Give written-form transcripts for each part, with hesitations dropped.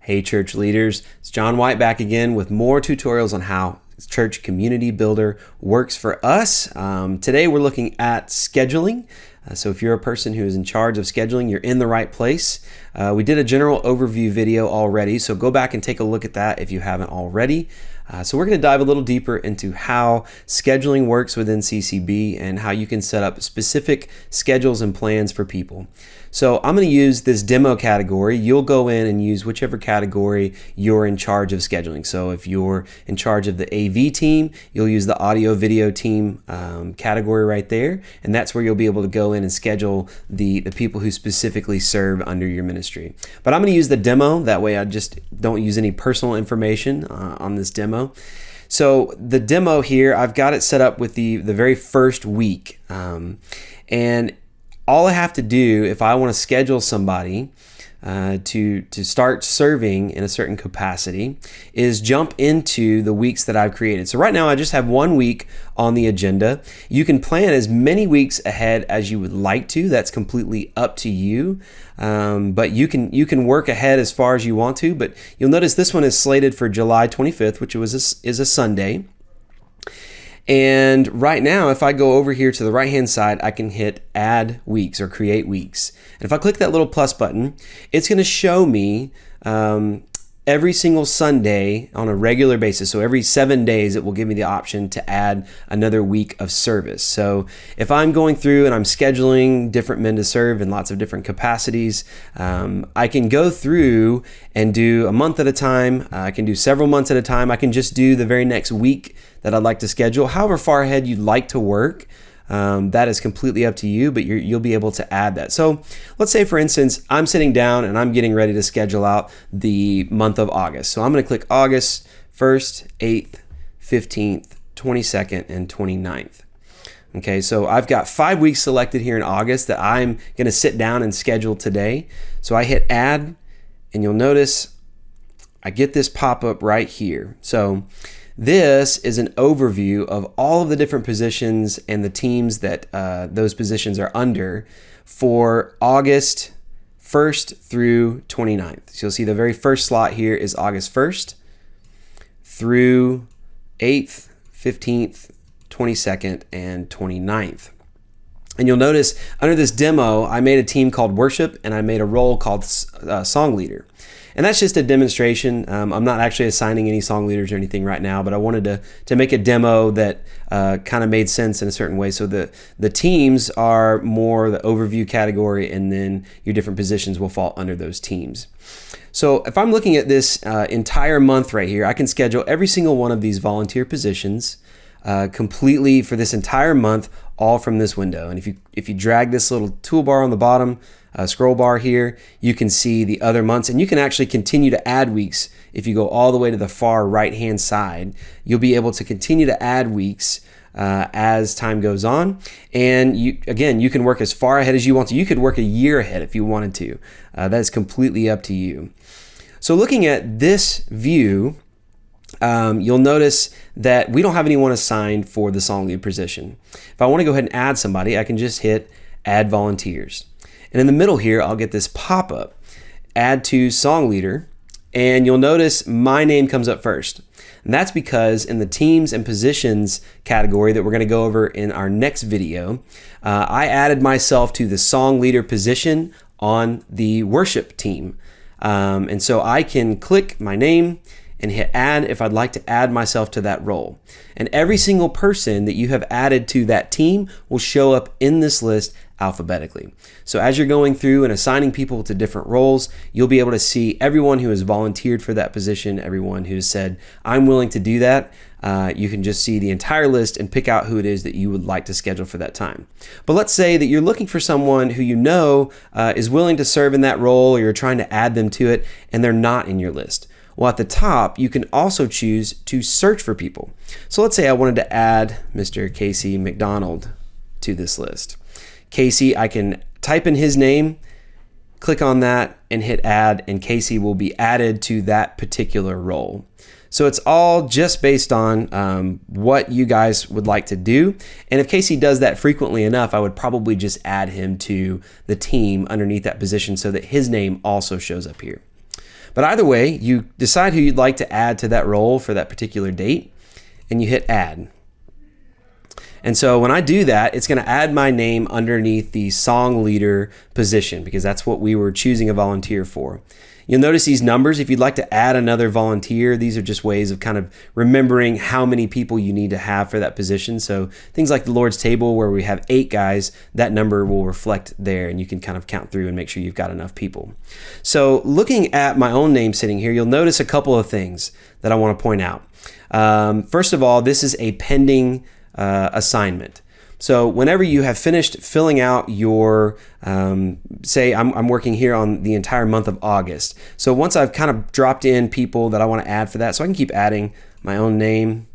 Hey church leaders, it's John White back again with more tutorials on how Church Community Builder works for us. Today we're looking at scheduling. So if you're a person who is in charge of scheduling, you're in the right place. We did a general overview video already, so go back and take a look at that if you haven't already. So we're going to dive a little deeper into how scheduling works within CCB and how you can set up specific schedules and plans for people. So I'm going to use this demo category. You'll go in and use whichever category you're in charge of scheduling. So if you're in charge of the AV team, you'll use the audio video team category right there. And that's where you'll be able to go in and schedule the people who specifically serve under your ministry. But I'm going to use the demo. That way I just don't use any personal information on this demo. So the demo here, I've got it set up with the very first week. And all I have to do if I want to schedule somebody to start serving in a certain capacity is jump into the weeks that I've created. So right now I just have 1 week on the agenda. You can plan as many weeks ahead as you would like to. That's completely up to you. But you can work ahead as far as you want to. But you'll notice this one is slated for July 25th, which is a Sunday. And right now, if I go over here to the right-hand side, I can hit Add Weeks or Create Weeks. And if I click that little plus button, it's going to show me every single Sunday on a regular basis. So every 7 days, it will give me the option to add another week of service. So if I'm going through and I'm scheduling different men to serve in lots of different capacities, I can go through and do a month at a time. I can do several months at a time. I can just do the very next week that I'd like to schedule. However far ahead you'd like to work, that is completely up to you, but you'll be able to add that. So let's say, for instance, I'm sitting down and I'm getting ready to schedule out the month of August. So I'm going to click August 1st, 8th, 15th, 22nd, and 29th. Okay, so I've got 5 weeks selected here in August that I'm going to sit down and schedule today. So I hit Add, and you'll notice I get this pop-up right here. So this is an overview of all of the different positions and the teams that those positions are under for August 1st through 29th. So you'll see the very first slot here is August 1st through 8th, 15th, 22nd, and 29th. And you'll notice under this demo, I made a team called Worship and I made a role called Song Leader. And that's just a demonstration. I'm not actually assigning any song leaders or anything right now, but I wanted to make a demo that kind of made sense in a certain way. So the teams are more the overview category, and then your different positions will fall under those teams. So if I'm looking at this entire month right here, I can schedule every single one of these volunteer positions completely for this entire month, all from this window. And if you drag this little toolbar on the bottom, scroll bar here, you can see the other months, and you can actually continue to add weeks. If you go all the way to the far right hand side, you'll be able to continue to add weeks as time goes on. And you can work as far ahead as you want to. You could work a year ahead if you wanted to. That is completely up to you. So looking at this view, you'll notice that we don't have anyone assigned for the song lead position. If I want to go ahead and add somebody, I can just hit Add Volunteers. And in the middle here, I'll get this pop-up, Add to Song Leader, and you'll notice my name comes up first. And that's because in the Teams and Positions category that we're going to go over in our next video, I added myself to the Song Leader position on the worship team. And so I can click my name and hit Add if I'd like to add myself to that role. And every single person that you have added to that team will show up in this list alphabetically. So as you're going through and assigning people to different roles, you'll be able to see everyone who has volunteered for that position, everyone who has said, I'm willing to do that. You can just see the entire list and pick out who it is that you would like to schedule for that time. But let's say that you're looking for someone who you know is willing to serve in that role, or you're trying to add them to it, and they're not in your list. Well, at the top, you can also choose to search for people. So let's say I wanted to add Mr. Casey McDonald to this list. Casey, I can type in his name, click on that, and hit Add, and Casey will be added to that particular role. So it's all just based on what you guys would like to do. And if Casey does that frequently enough, I would probably just add him to the team underneath that position so that his name also shows up here. But either way, you decide who you'd like to add to that role for that particular date, and you hit add. And so when I do that, it's going to add my name underneath the song leader position, because that's what we were choosing a volunteer for. You'll notice these numbers. If you'd like to add another volunteer, these are just ways of kind of remembering how many people you need to have for that position. So things like the Lord's table, where we have 8 guys, that number will reflect there, and you can kind of count through and make sure you've got enough people. So looking at my own name sitting here, you'll notice a couple of things that I want to point out. First of all, this is a pending assignment. So whenever you have finished filling out your, say I'm working here on the entire month of August. So once I've kind of dropped in people that I want to add for that, so I can keep adding my own name,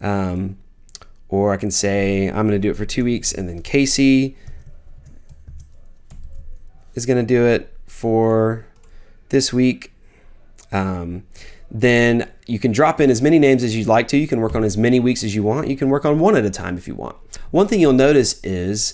or I can say I'm going to do it for 2 weeks, and then Casey is going to do it for this week. Then you can drop in as many names as you'd like to. You can work on as many weeks as you want. You can work on one at a time if you want. One thing you'll notice is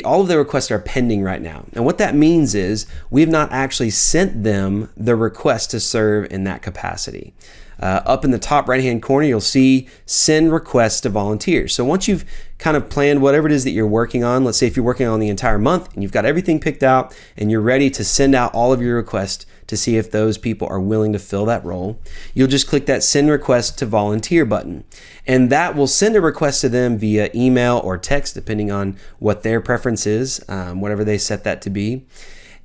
all of the requests are pending right now. And what that means is we've not actually sent them the request to serve in that capacity. Up in the top right-hand corner, you'll see send requests to volunteers. So once you've kind of planned whatever it is that you're working on, let's say if you're working on the entire month and you've got everything picked out and you're ready to send out all of your requests to see if those people are willing to fill that role, you'll just click that send request to volunteer button. And that will send a request to them via email or text, depending on what their preference is, whatever they set that to be.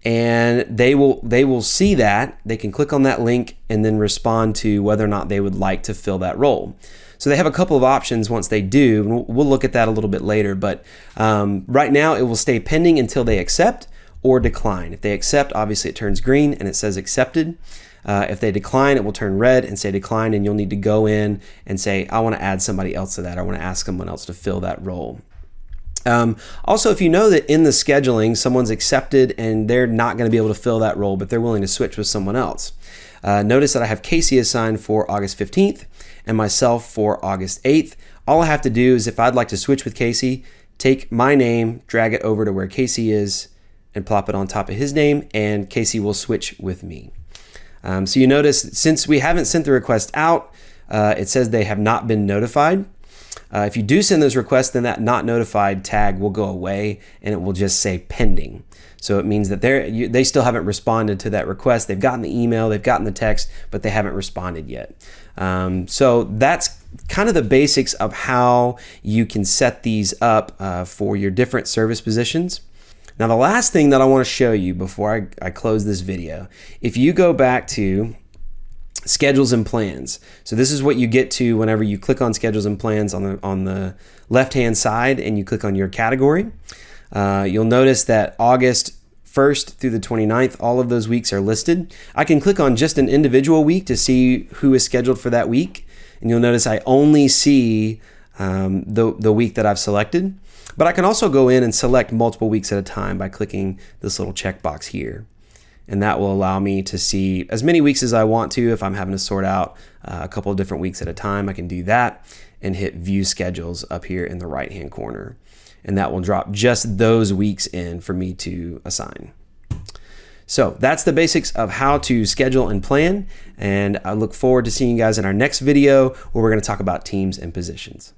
And they will see that. They can click on that link and then respond to whether or not they would like to fill that role. So they have a couple of options once they do, and we'll look at that a little bit later. But right now it will stay pending until they accept or decline. If they accept, obviously it turns green and it says accepted. If they decline, it will turn red and say decline, and you'll need to go in and say, I want to add somebody else to that. I want to ask someone else to fill that role. Also, if you know that in the scheduling someone's accepted and they're not going to be able to fill that role, but they're willing to switch with someone else, notice that I have Casey assigned for August 15th and myself for August 8th. All I have to do is, if I'd like to switch with Casey, take my name, drag it over to where Casey is, and plop it on top of his name, and Casey will switch with me. So you notice, since we haven't sent the request out, it says they have not been notified. If you do send those requests, then that not notified tag will go away and it will just say pending. So it means that they still haven't responded to that request. They've gotten the email, they've gotten the text, but they haven't responded yet. So that's kind of the basics of how you can set these up for your different service positions. Now, the last thing that I want to show you before I close this video, if you go back to schedules and plans. So this is what you get to whenever you click on schedules and plans on the left-hand side and you click on your category. You'll notice that August 1st through the 29th, all of those weeks are listed. I can click on just an individual week to see who is scheduled for that week. And you'll notice I only see the week that I've selected. But I can also go in and select multiple weeks at a time by clicking this little checkbox here. And that will allow me to see as many weeks as I want to. If I'm having to sort out a couple of different weeks at a time, I can do that and hit view schedules up here in the right hand corner. And that will drop just those weeks in for me to assign. So that's the basics of how to schedule and plan. And I look forward to seeing you guys in our next video, where we're going to talk about teams and positions.